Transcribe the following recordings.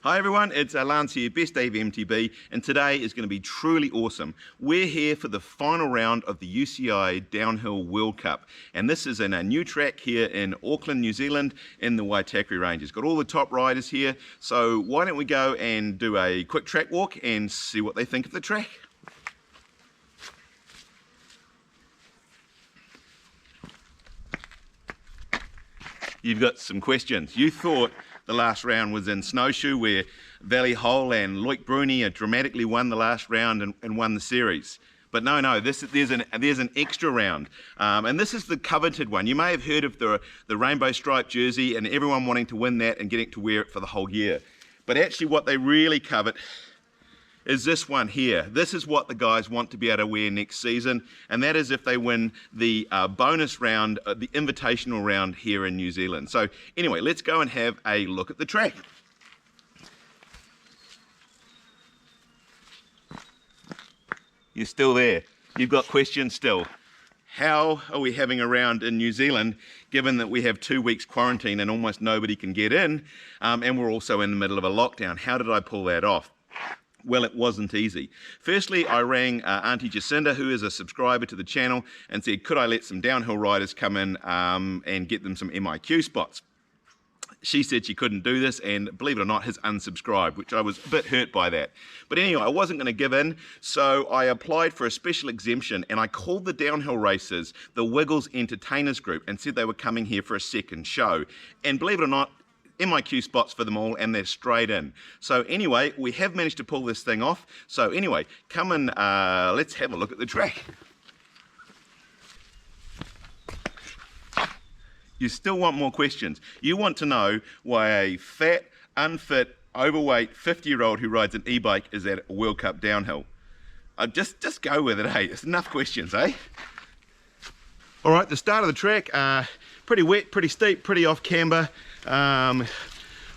Hi everyone, it's Lance here, Best Dave MTB, and today is going to be truly awesome. We're here for the final round of the UCI Downhill World Cup, and this is in a new track here in Auckland, New Zealand, in the Waitakere Range. It's got all the top riders here, so why don't we go and do a quick track walk and see what they think of the track. You've got some questions. You thought the last round was in Snowshoe, where Valley Hole and Loic Bruni dramatically won the last round and won the series. But no, there's an extra round, and this is the coveted one. You may have heard of the rainbow striped jersey and everyone wanting to win that and getting to wear it for the whole year. But actually what they really covet is this one here. This is what the guys want to be able to wear next season, and that is if they win the bonus round, the invitational round here in New Zealand. So anyway, let's go and have a look at the track. You're still there. You've got questions still. How are we having a round in New Zealand given that we have 2 weeks quarantine and almost nobody can get in, and we're also in the middle of a lockdown? How did I pull that off? Well, it wasn't easy. Firstly, I rang Auntie Jacinda, who is a subscriber to the channel, and said, could I let some downhill riders come in and get them some MIQ spots? She said she couldn't do this, and believe it or not, has unsubscribed, which I was a bit hurt by that. But anyway, I wasn't going to give in, so I applied for a special exemption, and I called the downhill racers the Wiggles Entertainers Group and said they were coming here for a second show. And believe it or not, MIQ spots for them all, and they're straight in. So anyway, we have managed to pull this thing off. So anyway, come and let's have a look at the track. You still want more questions. You want to know why a fat, unfit, overweight 50-year-old who rides an e-bike is at a World Cup downhill. Just go with it, hey? It's enough questions, eh? All right, the start of the track, pretty wet, pretty steep, pretty off camber.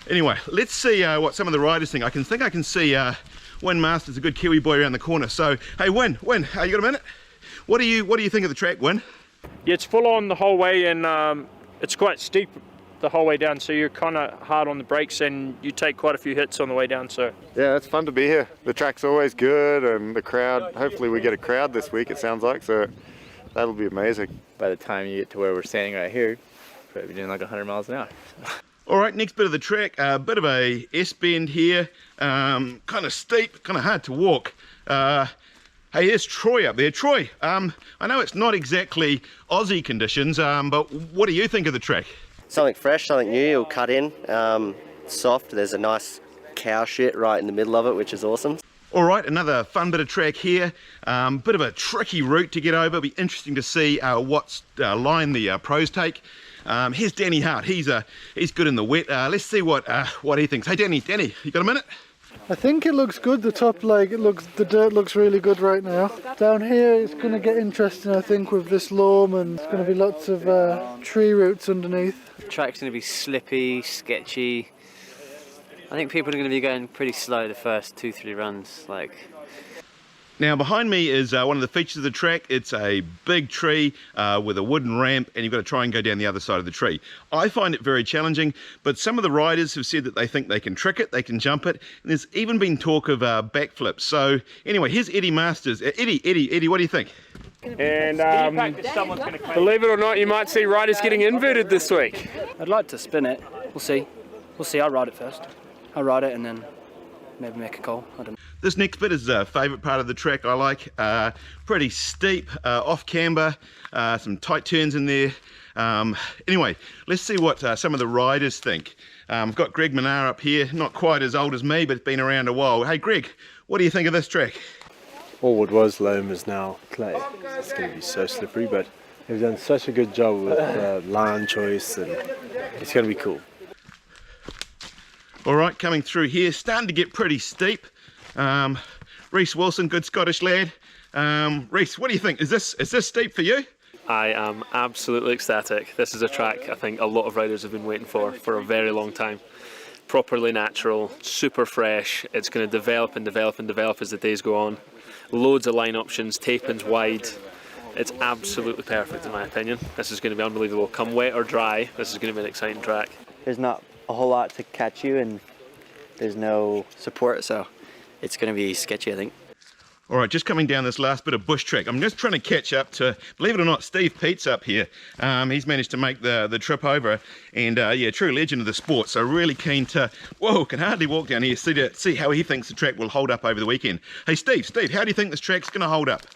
Anyway, let's see what some of the riders think. I can see Win Master's a good Kiwi boy around the corner. So, hey, Win, you got a minute? What do you think of the track, Win? Yeah, it's full on the whole way, and it's quite steep the whole way down, so you're kind of hard on the brakes and you take quite a few hits on the way down. So yeah, it's fun to be here. The track's always good, and the crowd, hopefully we get a crowd this week, it sounds like, so that'll be amazing. By the time you get to where we're standing right here, we'll be doing like 100 miles an hour. All right, next bit of the track, a bit of a S-bend here, kind of steep, kind of hard to walk. Hey, there's Troy up there. Troy, I know it's not exactly Aussie conditions, but what do you think of the track? Something fresh, something new, you'll cut in, soft. There's a nice cow shit right in the middle of it, which is awesome. All right, another fun bit of track here. Bit of a tricky route to get over. It'll be interesting to see what line the pros take. Here's Danny Hart. He's good in the wet. Let's see what he thinks. Hey, Danny, you got a minute? I think it looks good. The top leg, the dirt looks really good right now. Down here, it's going to get interesting, I think, with this loam, and there's going to be lots of tree roots underneath. The track's going to be slippy, sketchy. I think people are going to be going pretty slow the first 2-3 runs. Now behind me is one of the features of the track. It's a big tree with a wooden ramp, and you've got to try and go down the other side of the tree. I find it very challenging, but some of the riders have said that they think they can trick it, they can jump it, and there's even been talk of backflips. So anyway, here's Eddie Masters. Eddie, what do you think? And believe it or not, you might see riders getting inverted this week. I'd like to spin it. We'll see. I'll ride it first. I'll ride it and then maybe make a call. I don't know. This next bit is a favourite part of the track I like. Pretty steep, off camber, some tight turns in there. Anyway, let's see what some of the riders think. I've got Greg Minar up here, not quite as old as me, but been around a while. Hey Greg, what do you think of this track? All what was loam is now clay. It's going to be so slippery, but they've done such a good job with line choice, and it's going to be cool. All right, coming through here, starting to get pretty steep. Reese Wilson, good Scottish lad. Reese, what do you think? Is this steep for you? I am absolutely ecstatic. This is a track I think a lot of riders have been waiting for a very long time. Properly natural, super fresh. It's going to develop and develop and develop as the days go on. Loads of line options, tape-ins wide. It's absolutely perfect in my opinion. This is going to be unbelievable. Come wet or dry, this is going to be an exciting track. There's not a whole lot to catch you, and there's no support, so it's going to be sketchy, I think. All right, just coming down this last bit of bush track. I'm just trying to catch up to, believe it or not, Steve Pete's up here. He's managed to make the trip over, and yeah, true legend of the sport. So really keen to, whoa, can hardly walk down here, see how he thinks the track will hold up over the weekend. Hey Steve, how do you think this track's going to hold up?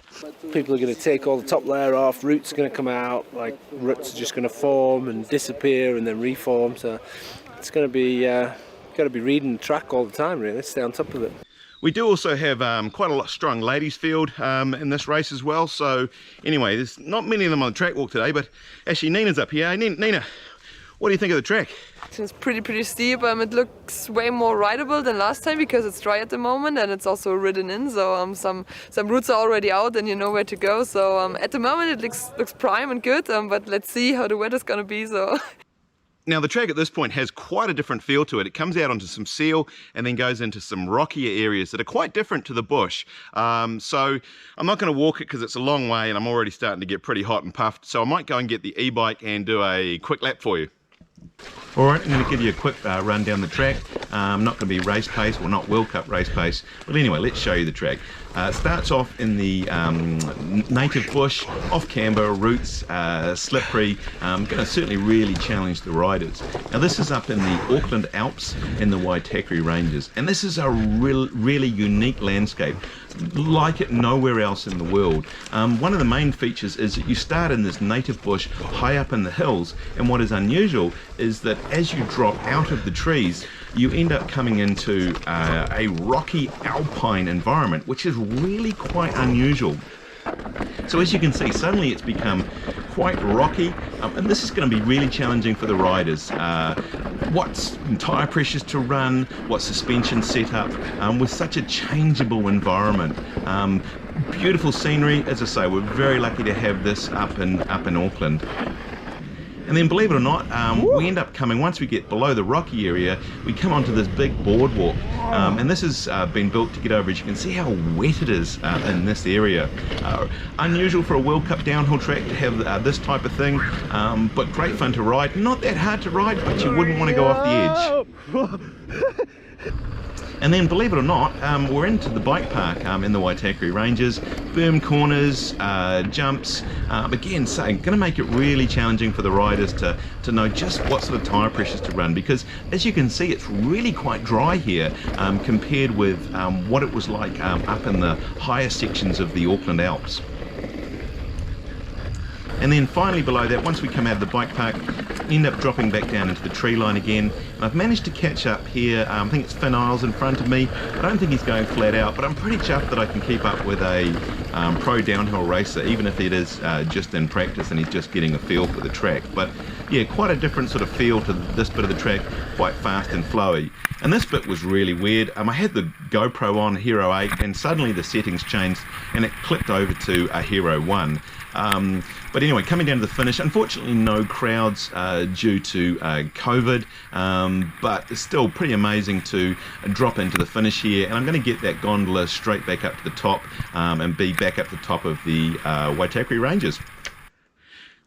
People are going to take all the top layer off, roots are going to come out, like roots are just going to form and disappear and then reform. So it's going to be, got to be reading the track all the time, really, stay on top of it. We do also have quite a strong ladies field in this race as well. So anyway, there's not many of them on the track walk today, but actually Nina's up here. Hey, Nina, what do you think of the track? It's pretty steep. It looks way more rideable than last time because it's dry at the moment and it's also ridden in. So some routes are already out and you know where to go. So at the moment it looks prime and good, but let's see how the weather's gonna be. So. Now the track at this point has quite a different feel to it. It comes out onto some seal and then goes into some rockier areas that are quite different to the bush. So I'm not going to walk it because it's a long way and I'm already starting to get pretty hot and puffed. So I might go and get the e-bike and do a quick lap for you. Alright, I'm going to give you a quick run down the track. Not going to be race pace, well not World Cup race pace, but anyway, let's show you the track. It starts off in the native bush, off camber, roots, slippery, going to certainly really challenge the riders. Now this is up in the Auckland Alps in the Waitakere Ranges, and this is a really unique landscape, like it nowhere else in the world. One of the main features is that you start in this native bush high up in the hills, and what is unusual is that as you drop out of the trees, you end up coming into a rocky alpine environment, which is really quite unusual. So as you can see, suddenly it's become quite rocky, and this is going to be really challenging for the riders. What tyre pressures to run, what suspension setup, with such a changeable environment. Beautiful scenery, as I say, we're very lucky to have this up in Auckland. And then believe it or not, we end up coming, once we get below the rocky area, we come onto this big boardwalk. And this has been built to get over, as you can see how wet it is in this area. Unusual for a World Cup downhill track to have this type of thing, but great fun to ride. Not that hard to ride, but you wouldn't want to go off the edge. And then, believe it or not, we're into the bike park in the Waitakere Ranges. Berm corners, jumps. Again, going to make it really challenging for the riders to know just what sort of tyre pressures to run, because as you can see, it's really quite dry here compared with what it was like up in the higher sections of the Auckland Alps. And then finally below that, once we come out of the bike park, end up dropping back down into the tree line again. And I've managed to catch up here. I think it's Finn Isles in front of me. I don't think he's going flat out, but I'm pretty chuffed that I can keep up with a pro downhill racer, even if it is just in practice and he's just getting a feel for the track. But yeah, quite a different sort of feel to this bit of the track, quite fast and flowy. And this bit was really weird. I had the GoPro on Hero 8 and suddenly the settings changed and it clicked over to a Hero 1. But anyway, coming down to the finish, unfortunately no crowds due to COVID, but it's still pretty amazing to drop into the finish here, and I'm going to get that gondola straight back up to the top and be back up the top of the Waitakere Ranges.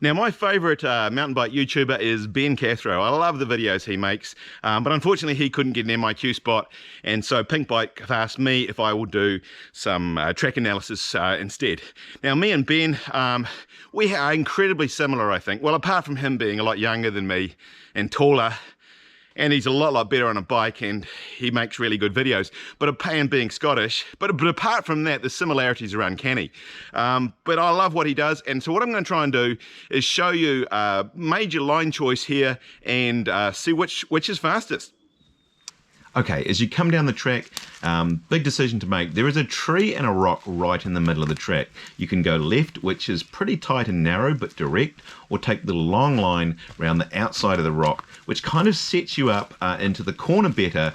Now, my favourite mountain bike YouTuber is Ben Cathro. I love the videos he makes, but unfortunately he couldn't get an MIQ spot, and so Pink Bike have asked me if I will do some track analysis instead. Now, me and Ben, we are incredibly similar, I think. Well, apart from him being a lot younger than me and taller, and he's a lot better on a bike, and he makes really good videos, but and being Scottish, but apart from that, the similarities are uncanny. But I love what he does, and so what I'm going to try and do is show you a major line choice here and see which is fastest. Okay, as you come down the track, big decision to make. There is a tree and a rock right in the middle of the track. You can go left, which is pretty tight and narrow but direct, or take the long line around the outside of the rock, which kind of sets you up into the corner better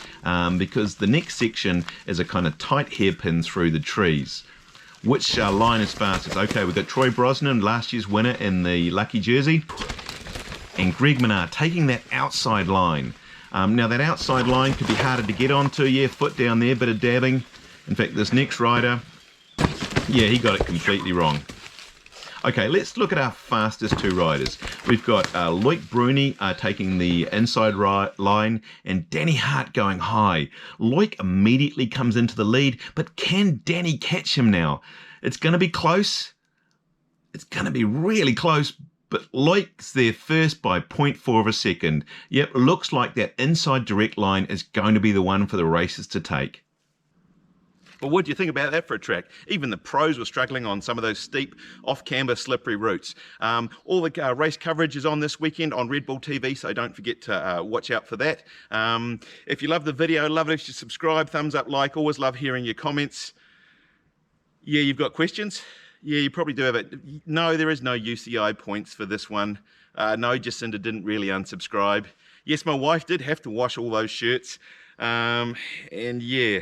because the next section is a kind of tight hairpin through the trees. Which line is fastest? Okay, we've got Troy Brosnan, last year's winner in the lucky jersey, and Greg Minnaar taking that outside line. Now that outside line could be harder to get onto, yeah, foot down there, bit of dabbing. In fact, this next rider, yeah, he got it completely wrong. Okay, let's look at our fastest two riders. We've got Loic Bruni taking the inside line and Danny Hart going high. Loic immediately comes into the lead, but can Danny catch him now? It's going to be close. It's going to be really close, but Loic's there first by 0.4 of a second. Yep, looks like that inside direct line is going to be the one for the racers to take. Well, what do you think about that for a track? Even the pros were struggling on some of those steep, off-camber, slippery routes. All the race coverage is on this weekend on Red Bull TV, so don't forget to watch out for that. If you love the video, love it if you subscribe, thumbs up, like. Always love hearing your comments. Yeah, you've got questions? Yeah, you probably do have it. No, there is no UCI points for this one. No, Jacinda didn't really unsubscribe. Yes, my wife did have to wash all those shirts. And yeah,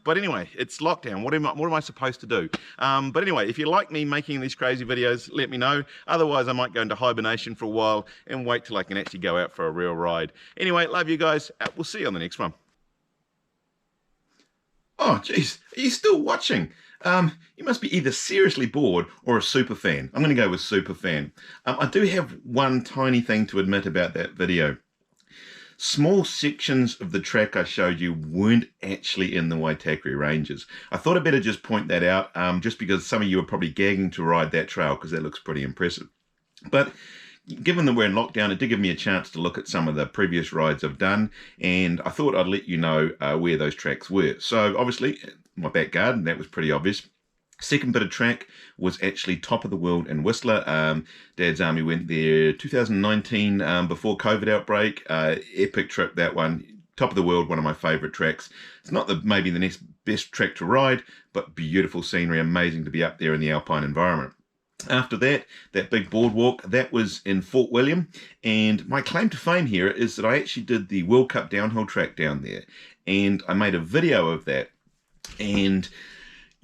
but anyway, it's lockdown. What am I supposed to do? But anyway, if you like me making these crazy videos, let me know. Otherwise, I might go into hibernation for a while and wait till I can actually go out for a real ride. Anyway, love you guys. We'll see you on the next one. Oh, geez, are you still watching? You must be either seriously bored or a super fan. I'm going to go with super fan. I do have one tiny thing to admit about that video. Small sections of the track I showed you weren't actually in the Waitakere Ranges. I thought I'd better just point that out, just because some of you are probably gagging to ride that trail because that looks pretty impressive. But given that we're in lockdown, it did give me a chance to look at some of the previous rides I've done, and I thought I'd let you know where those tracks were. So obviously, my back garden, that was pretty obvious. Second bit of track was actually Top of the World in Whistler. Dad's Army went there 2019 before COVID outbreak. Epic trip, that one. Top of the World, one of my favourite tracks. It's not maybe the next best track to ride, but beautiful scenery, amazing to be up there in the alpine environment. After that, that big boardwalk, that was in Fort William. And my claim to fame here is that I actually did the World Cup downhill track down there. And I made a video of that. And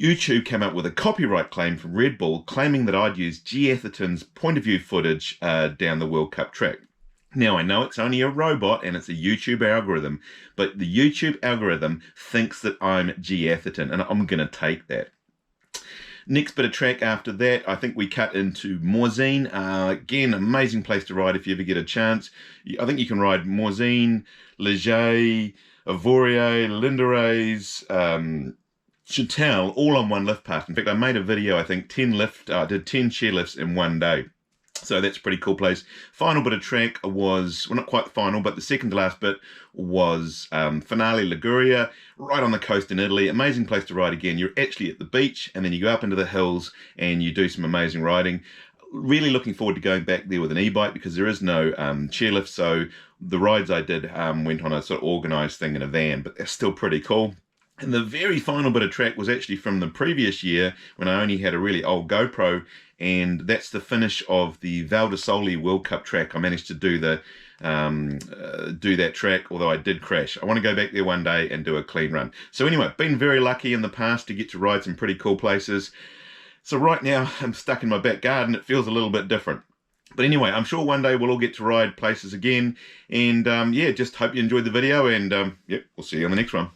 YouTube came up with a copyright claim from Red Bull claiming that I'd used G. Atherton's point of view footage down the World Cup track. Now, I know it's only a robot and it's a YouTube algorithm, but the YouTube algorithm thinks that I'm G. Atherton, and I'm going to take that. Next bit of track after that, I think we cut into Morzine. Again, amazing place to ride if you ever get a chance. I think you can ride Morzine, Leger, Avoria, Linderays, Chatel, all on one lift pass. In fact, I made a video, I think, 10 did 10 chairlifts in one day. So that's a pretty cool place. Final bit of track was, well, not quite the final, but the second to last bit was Finale Liguria, right on the coast in Italy. Amazing place to ride again. You're actually at the beach, and then you go up into the hills and you do some amazing riding. Really looking forward to going back there with an e-bike because there is no chairlift. So the rides I did went on a sort of organised thing in a van, but they're still pretty cool. And the very final bit of track was actually from the previous year when I only had a really old GoPro, and that's the finish of the Val di Sole World Cup track. I managed to do that track, although I did crash. I want to go back there one day and do a clean run. So anyway, been very lucky in the past to get to ride some pretty cool places. So right now I'm stuck in my back garden. It feels a little bit different. But anyway, I'm sure one day we'll all get to ride places again. And yeah, just hope you enjoyed the video, and yep, we'll see you on the next one.